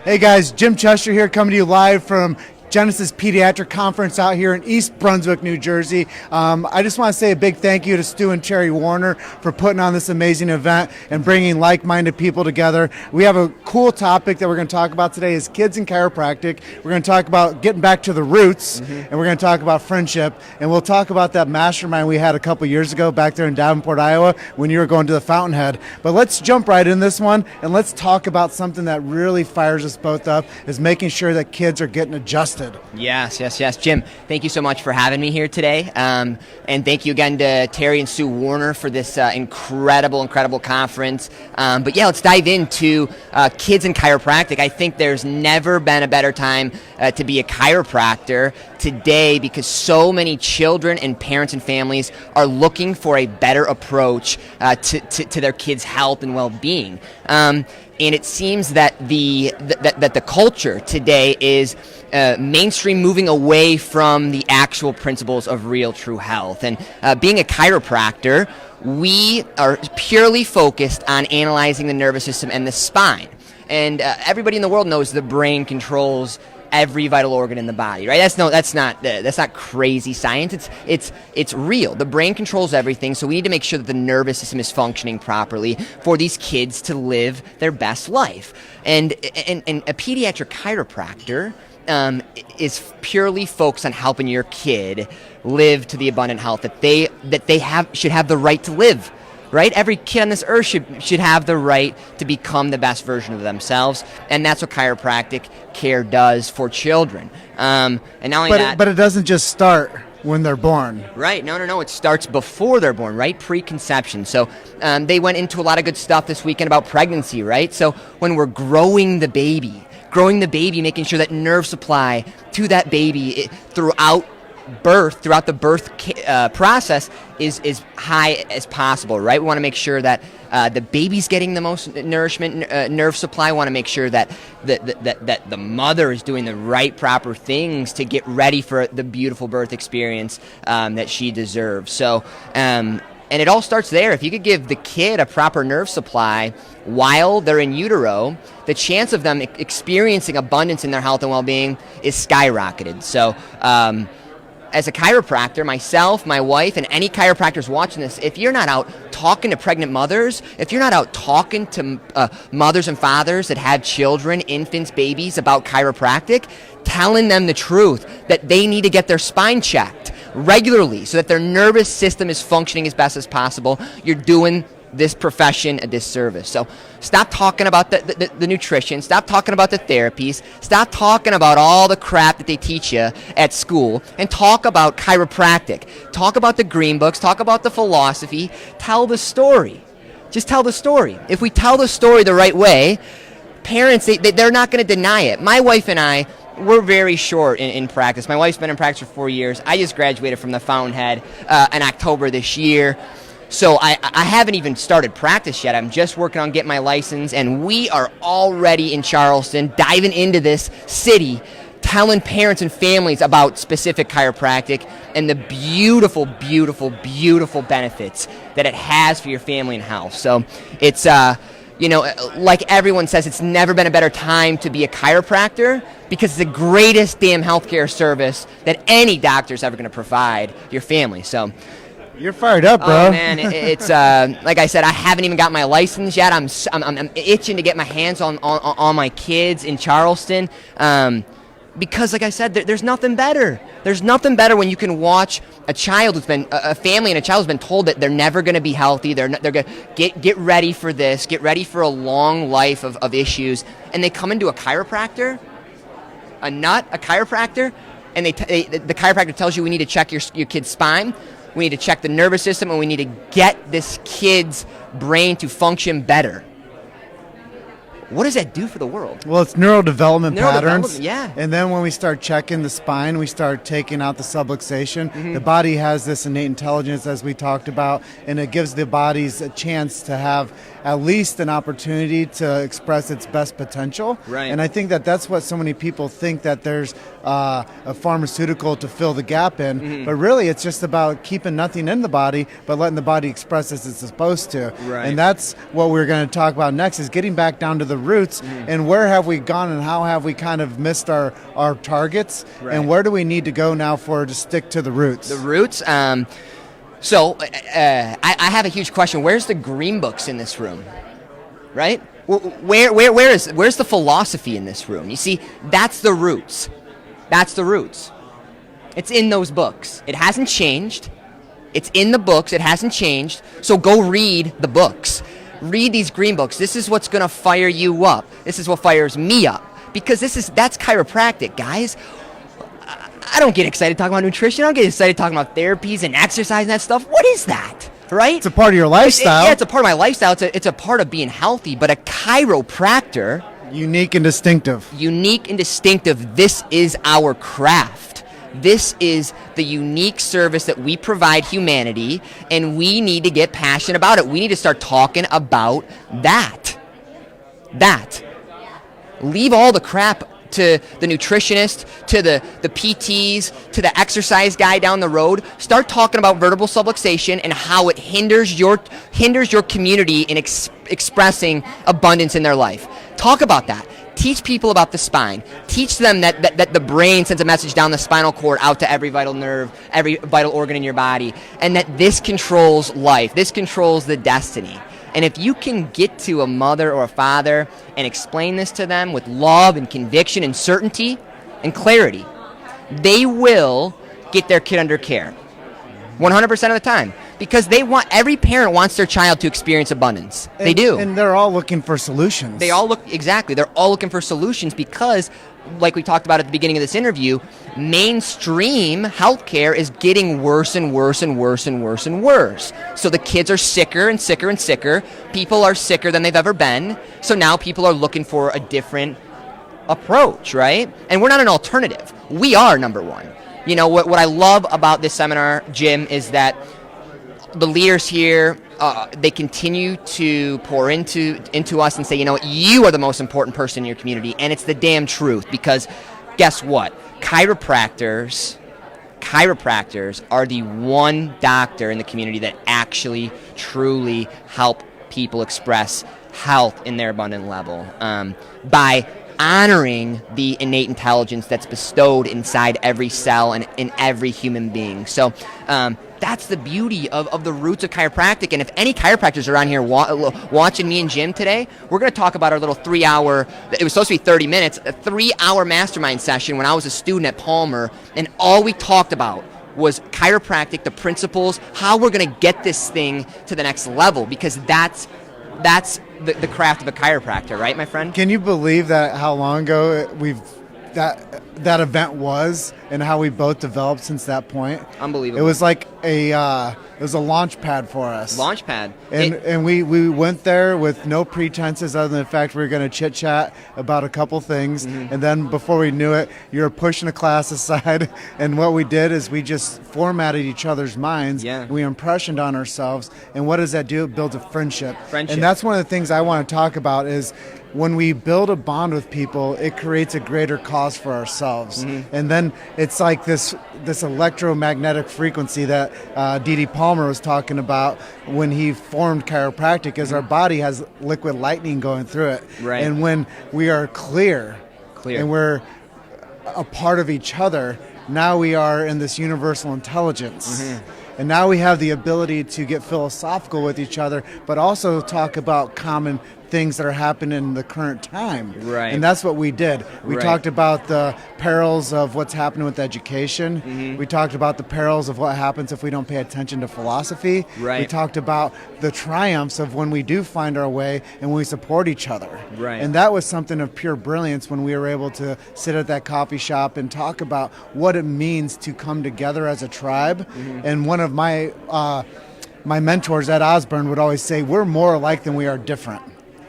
Hey guys, Jim Chester here coming to you live from Genesis Pediatric Conference out here in East Brunswick, New Jersey. I just want to say a big thank you to Stu and Cherry Warner for putting on this amazing event and bringing like-minded people together. We have a cool topic that we're going to talk about today is kids in chiropractic. We're going to talk about getting back to the roots, and we're going to talk about friendship, and we'll talk about that mastermind we had a couple years ago back there in Davenport, Iowa, when you were going to the Fountainhead. But let's jump right in this one, and let's talk about something that really fires us both up, is making sure that kids are getting adjusted. Yes. Jim, thank you so much for having me here today. And thank you again to Terry and Sue Warner for this incredible conference. But yeah, let's dive into kids in chiropractic. I think there's never been a better time to be a chiropractor today because so many children and parents and families are looking for a better approach to their kids' health and well-being. And it seems that the culture today is mainstream moving away from the actual principles of real true health. And being a chiropractor, we are purely focused on analyzing the nervous system and the spine. And everybody in the world knows the brain controls every vital organ in the body, right? That's not crazy science. It's real. The brain controls everything, so we need to make sure that the nervous system is functioning properly for these kids to live their best life. And a pediatric chiropractor is purely focused on helping your kid live to the abundant health that they should have the right to live. Right? Every kid on this earth should have the right to become the best version of themselves, and that's what chiropractic care does for children. And not only that, but it doesn't just start when they're born. Right? No. It starts before they're born, right? Preconception. So they went into a lot of good stuff this weekend about pregnancy, right? So when we're growing the baby, making sure that nerve supply to that baby throughout the birth process is high as possible, right? We want to make sure that the baby's getting the most nourishment, nerve supply. We want to make sure that the mother is doing the right, proper things to get ready for the beautiful birth experience that she deserves. So, and it all starts there. If you could give the kid a proper nerve supply while they're in utero, the chance of them experiencing abundance in their health and well-being is skyrocketed. So, as a chiropractor, myself, my wife, and any chiropractors watching this, if you're not out talking to pregnant mothers, if you're not out talking to mothers and fathers that have children, infants, babies about chiropractic, telling them the truth that they need to get their spine checked regularly so that their nervous system is functioning as best as possible, you're doing this profession a disservice. So stop talking about the nutrition, stop talking about the therapies, stop talking about all the crap that they teach you at school, and talk about chiropractic. Talk about the green books, talk about the philosophy, tell the story. Just tell the story. If we tell the story the right way, parents, they're not going to deny it. My wife and I, we're very short in practice. My wife's been in practice for 4 years. I just graduated from the Fountainhead in October this year. So I haven't even started practice yet. I'm just working on getting my license, and we are already in Charleston, diving into this city, telling parents and families about specific chiropractic and the beautiful benefits that it has for your family and health. So it's, like everyone says, it's never been a better time to be a chiropractor because it's the greatest damn healthcare service that any doctor's ever going to provide your family. So. You're fired up, bro. Oh man, it's like I said, I haven't even got my license yet. I'm itching to get my hands on my kids in Charleston, because, like I said, there's nothing better. There's nothing better when you can watch a child who's been a family and a child who's been told that they're never going to be healthy. They're going to get ready for this, get ready for a long life of issues, and they come into a chiropractor, a chiropractor, and the chiropractor tells you we need to check your kid's spine. We need to check the nervous system, and we need to get this kid's brain to function better. What does that do for the world? Well, it's neurodevelopment patterns. Yeah. And then when we start checking the spine, we start taking out the subluxation. Mm-hmm. The body has this innate intelligence, as we talked about, and it gives the bodies a chance to have at least an opportunity to express its best potential. Right. And I think that that's what so many people think, that there's a pharmaceutical to fill the gap in. Mm-hmm. But really, it's just about keeping nothing in the body, but letting the body express as it's supposed to. Right. And that's what we're going to talk about next, is getting back down to the roots, and where have we gone and how have we kind of missed our targets, and where do we need to go now to stick to the roots? The roots. So I have a huge question. Where's the green books in this room? Right? Where's the philosophy in this room? You see, that's the roots. That's the roots. It's in those books. It hasn't changed. It's in the books. It hasn't changed. So go read the books. Read these green books. This is what's going to fire you up. This is what fires me up. Because that's chiropractic, guys. I don't get excited talking about nutrition. I don't get excited talking about therapies and exercise and that stuff. What is that? Right? It's a part of your lifestyle. It's a part of my lifestyle. It's a part of being healthy. But a chiropractor... Unique and distinctive. Unique and distinctive. This is our craft. This is the unique service that we provide humanity, and we need to get passionate about it. We need to start talking about that. Leave all the crap to the nutritionist, to the PTs, to the exercise guy down the road. Start talking about vertebral subluxation and how it hinders your community in expressing abundance in their life. Talk about that. Teach people about the spine. Teach them that the brain sends a message down the spinal cord out to every vital nerve, every vital organ in your body, and that this controls life. This controls the destiny. And if you can get to a mother or a father and explain this to them with love and conviction and certainty and clarity, they will get their kid under care 100% of the time, because every parent wants their child to experience abundance. They do. And they're all looking for solutions. They're all looking for solutions because, like we talked about at the beginning of this interview, mainstream healthcare is getting worse and worse and worse and worse and worse. So the kids are sicker and sicker and sicker. People are sicker than they've ever been. So now people are looking for a different approach, right? And we're not an alternative. We are number one. You know, what I love about this seminar, Jim, is that the leaders here, they continue to pour into us and say, you know, you are the most important person in your community, and it's the damn truth, because guess what? Chiropractors are the one doctor in the community that actually truly help people express health in their abundant level by honoring the innate intelligence that's bestowed inside every cell and in every human being. So that's the beauty of the roots of chiropractic. And if any chiropractors are on here watching me and Jim today, we're going to talk about our little 3-hour, it was supposed to be 30 minutes, a 3-hour mastermind session when I was a student at Palmer, and all we talked about was chiropractic, the principles, how we're going to get this thing to the next level, because that's the craft of a chiropractor, right, my friend? Can you believe that how long ago that event was, and how we both developed since that point? Unbelievable. It was like a launch pad for us. Launch pad. And we went there with no pretenses other than the fact we were going to chit chat about a couple things, and then before we knew it, you were pushing a class aside, and what we did is we just formatted each other's minds. Yeah. We impressioned on ourselves, and what does that do? It builds a friendship. And that's one of the things I want to talk about is when we build a bond with people, it creates a greater cause for ourselves. And then it's like this electromagnetic frequency that D.D. Palmer was talking about when he formed chiropractic, is our body has liquid lightning going through it. Right. And when we are clear and we're a part of each other, now we are in this universal intelligence. And now we have the ability to get philosophical with each other, but also talk about common things that are happening in the current time. Right. And that's what we did. We talked about the perils of what's happening with education. We talked about the perils of what happens if we don't pay attention to philosophy. We talked about the triumphs of when we do find our way and when we support each other. And that was something of pure brilliance when we were able to sit at that coffee shop and talk about what it means to come together as a tribe. And one of my mentors, Ed Osborne, would always say, we're more alike than we are different.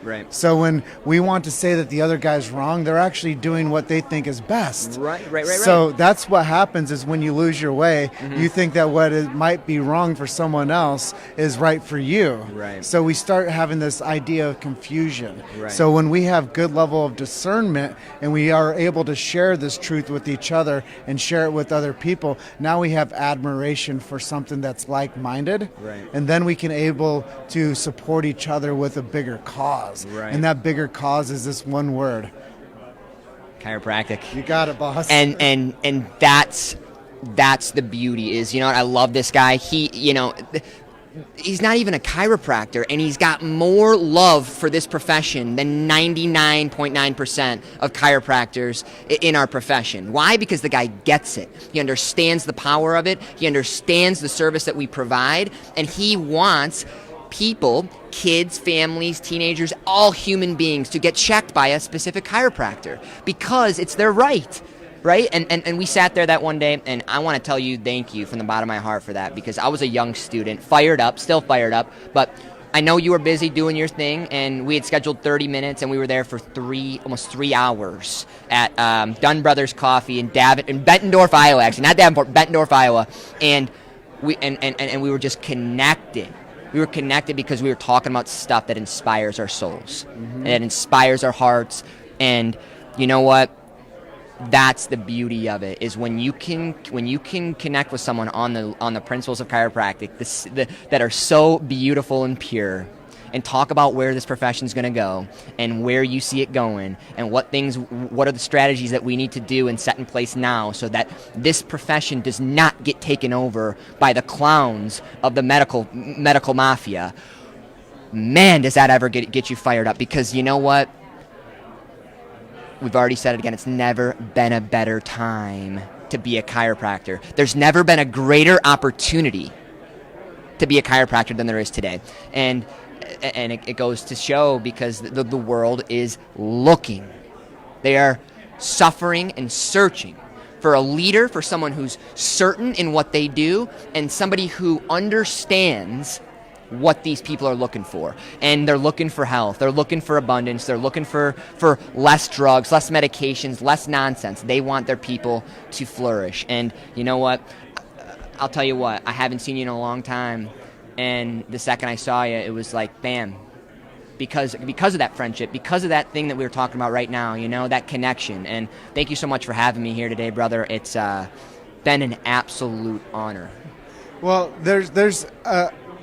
Right. So when we want to say that the other guy's wrong, they're actually doing what they think is best. Right. So that's what happens is when you lose your way, you think that what might be wrong for someone else is right for you. Right. So we start having this idea of confusion. Right. So when we have good level of discernment and we are able to share this truth with each other and share it with other people, now we have admiration for something that's like-minded. Right. And then we can able to support each other with a bigger cause. cause. Right. And that bigger cause is this one word. Chiropractic. You got it, boss. And that's the beauty is, I love this guy. He's not even a chiropractor, and he's got more love for this profession than 99.9% of chiropractors in our profession. Why? Because the guy gets it. He understands the power of it. He understands the service that we provide, and he wants people, kids, families, teenagers, all human beings to get checked by a specific chiropractor because it's their right. Right? And we sat there that one day, and I want to tell you thank you from the bottom of my heart for that, because I was a young student, fired up, still fired up, but I know you were busy doing your thing, and we had scheduled 30 minutes, and we were there for almost 3 hours at Dunn Brothers Coffee in Bettendorf, Iowa, actually, not Davenport, Bettendorf, Iowa, and we were just connected. We were connected because we were talking about stuff that inspires our souls, and that inspires our hearts, and you know what? That's the beauty of it, is when you can connect with someone on the principles of chiropractic that are so beautiful and pure, and talk about where this profession is going to go and where you see it going, and what are the strategies that we need to do and set in place now so that this profession does not get taken over by the clowns of the medical mafia. Man, does that ever get you fired up, because you know what? We've already said it again, it's never been a better time to be a chiropractor. There's never been a greater opportunity to be a chiropractor than there is today. And it goes to show, because the world is looking. They are suffering and searching for a leader, for someone who's certain in what they do, and somebody who understands what these people are looking for. And they're looking for health, they're looking for abundance, they're looking for less drugs, less medications, less nonsense. They want their people to flourish. And you know what? I'll tell you what, I haven't seen you in a long time, and the second I saw you, it was like, bam. Because of that friendship, because of that thing that we were talking about right now, that connection. And thank you so much for having me here today, brother. It's been an absolute honor. Well, there's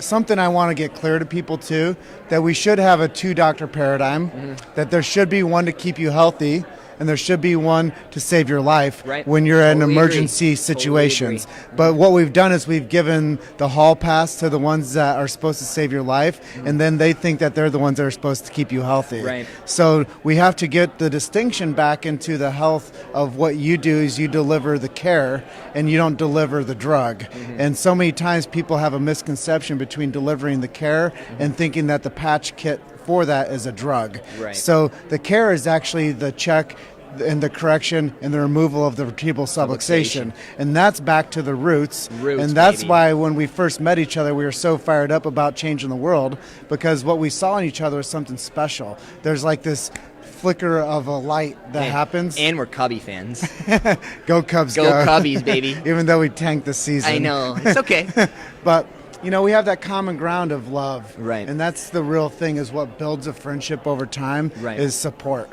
something I want to get clear to people too, that we should have a 2-doctor paradigm, that there should be one to keep you healthy, and there should be one to save your life when you're in emergency situations. But what we've done is we've given the hall pass to the ones that are supposed to save your life, and then they think that they're the ones that are supposed to keep you healthy. So we have to get the distinction back into the health of what you do is you deliver the care and you don't deliver the drug. And so many times people have a misconception between delivering the care and thinking that the patch kit for that is a drug. So the care is actually the check and the correction and the removal of the vertebral subluxation. And that's back to the roots. And that's why when we first met each other, we were so fired up about changing the world, because what we saw in each other was something special. There's like this flicker of a light that happens. And we're Cubby fans. Go Cubs, go. Go Cubbies, baby. Even though we tanked the season. I know. It's okay. But we have that common ground of love. And that's the real thing, is what builds a friendship over time is support.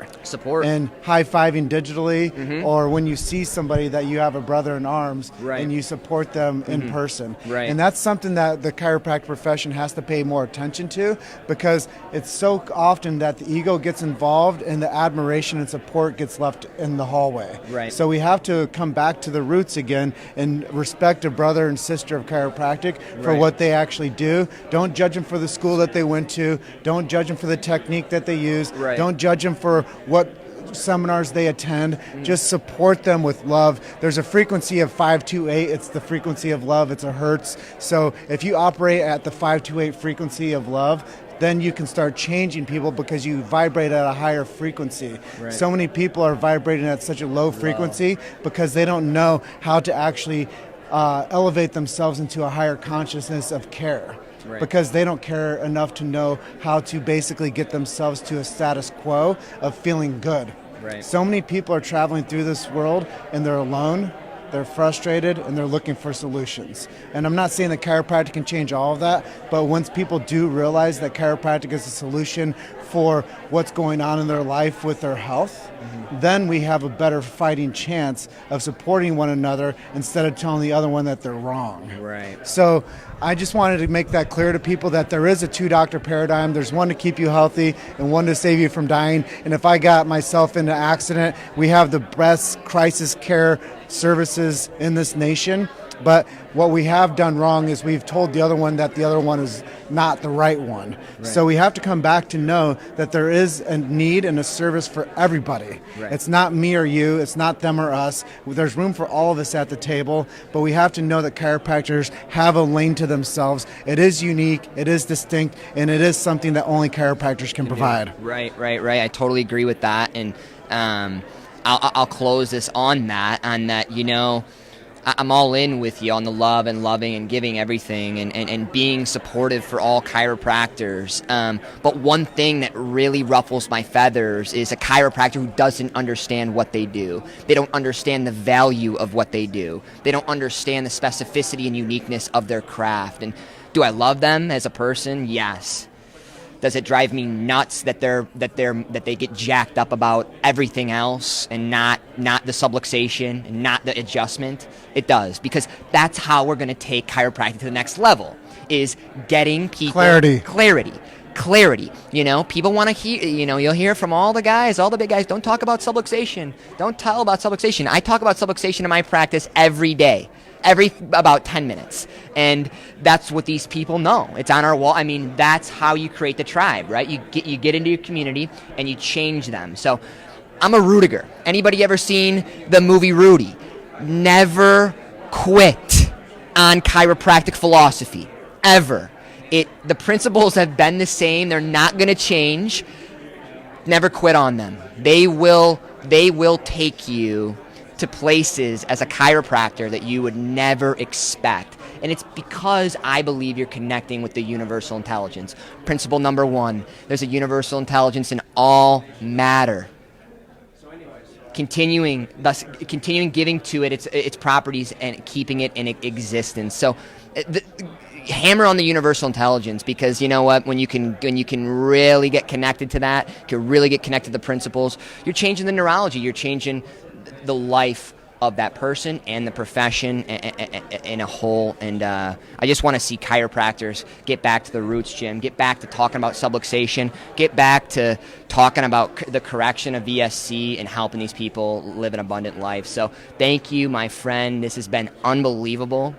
And high-fiving digitally, or when you see somebody that you have a brother in arms and you support them in person. And that's something that the chiropractic profession has to pay more attention to, because it's so often that the ego gets involved and the admiration and support gets left in the hallway. So we have to come back to the roots again and respect a brother and sister of chiropractic for what they actually do. Don't judge them for the school that they went to. Don't judge them for the technique that they use. Don't judge them for what seminars they attend. Just support them with love. There's a frequency of 528. It's the frequency of love. It's a hertz. So if you operate at the 528 frequency of love, then you can start changing people, because you vibrate at a higher frequency. So many people are vibrating at such a low frequency because they don't know how to actually elevate themselves into a higher consciousness of care, because they don't care enough to know how to basically get themselves to a status quo of feeling good. So many people are traveling through this world and they're alone, they're frustrated, and they're looking for solutions. And I'm not saying that chiropractic can change all of that, but once people do realize that chiropractic is a solution for what's going on in their life with their health, then we have a better fighting chance of supporting one another instead of telling the other one that they're wrong. Right. So I just wanted to make that clear to people that there is a two-doctor paradigm. There's one to keep you healthy and one to save you from dying. And if I got myself in an accident, we have the best crisis care services in this nation. But what we have done wrong is we've told the other one that the other one is not the right one. Right. So we have to come back to know that there is a need and a service for everybody. Right. It's not me or you. It's not them or us. There's room for all of us at the table, but we have to know that chiropractors have a lane to themselves. It is unique, it is distinct, and it is something that only chiropractors can provide. Right. I totally agree with that. And I'll close this on that, I'm all in with you on the love and loving and giving everything and being supportive for all chiropractors. But one thing that really ruffles my feathers is a chiropractor who doesn't understand what they do. They don't understand the value of what they do. They don't understand the specificity and uniqueness of their craft. And do I love them as a person? Yes. Does it drive me nuts that they get jacked up about everything else and not the subluxation and not the adjustment? It does, because that's how we're going to take chiropractic to the next level, is getting people clarity. People want to hear, you'll hear from all the guys, all the big guys, don't talk about subluxation. Don't tell about subluxation. I talk about subluxation in my practice every day. About 10 minutes. And that's what these people know. It's on our wall. I mean, that's how you create the tribe, right? You get into your community and you change them. So I'm a Ruettiger. Anybody ever seen the movie Rudy? Never quit on chiropractic philosophy, ever. The principles have been the same. They're not going to change. Never quit on them. They will take you to places as a chiropractor that you would never expect. And it's because I believe you're connecting with the universal intelligence. Principle number 1, there's a universal intelligence in all matter. Continuing giving to it its properties and keeping it in existence. So hammer on the universal intelligence, because you know what, when you can really get connected to that, can really get connected to the principles, you're changing the neurology, you're changing the life of that person and the profession in a whole. And I just want to see chiropractors get back to the roots, Jim, get back to talking about subluxation, get back to talking about the correction of VSC and helping these people live an abundant life. So thank you, my friend. This has been unbelievable.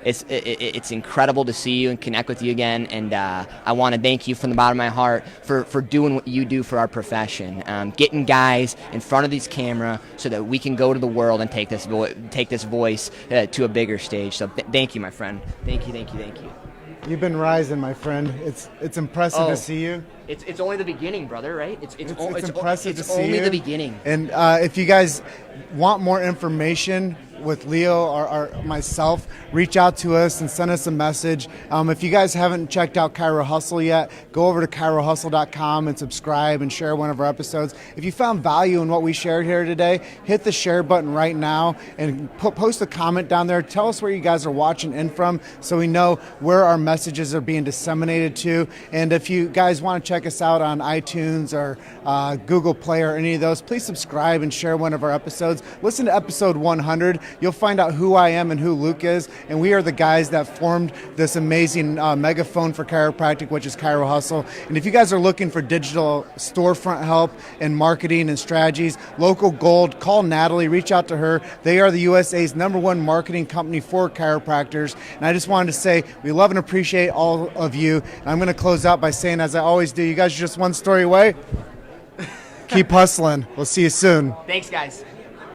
It's incredible to see you and connect with you again, and I want to thank you from the bottom of my heart for doing what you do for our profession, getting guys in front of this camera so that we can go to the world and take this voice to a bigger stage. So thank you, my friend. Thank you. You've been rising, my friend. It's impressive to see you. It's only the beginning, brother, right? It's impressive to see you. It's only the beginning. And if you guys want more information with Leo or myself, reach out to us and send us a message. If you guys haven't checked out Chiro Hustle yet, go over to chirohustle.com and subscribe and share one of our episodes. If you found value in what we shared here today, hit the share button right now and post a comment down there. Tell us where you guys are watching in from so we know where our messages are being disseminated to. And if you guys want to check us out on iTunes or Google Play or any of those, please subscribe and share one of our episodes. Listen to episode 100. You'll find out who I am and who Luke is, and we are the guys that formed this amazing megaphone for chiropractic, which is Chiro Hustle. And if you guys are looking for digital storefront help and marketing and strategies, Local Gold, call Natalie, reach out to her. They are the USA's #1 marketing company for chiropractors. And I just wanted to say we love and appreciate all of you. And I'm going to close out by saying, as I always do, you guys are just one story away. Keep hustling. We'll see you soon. Thanks, guys.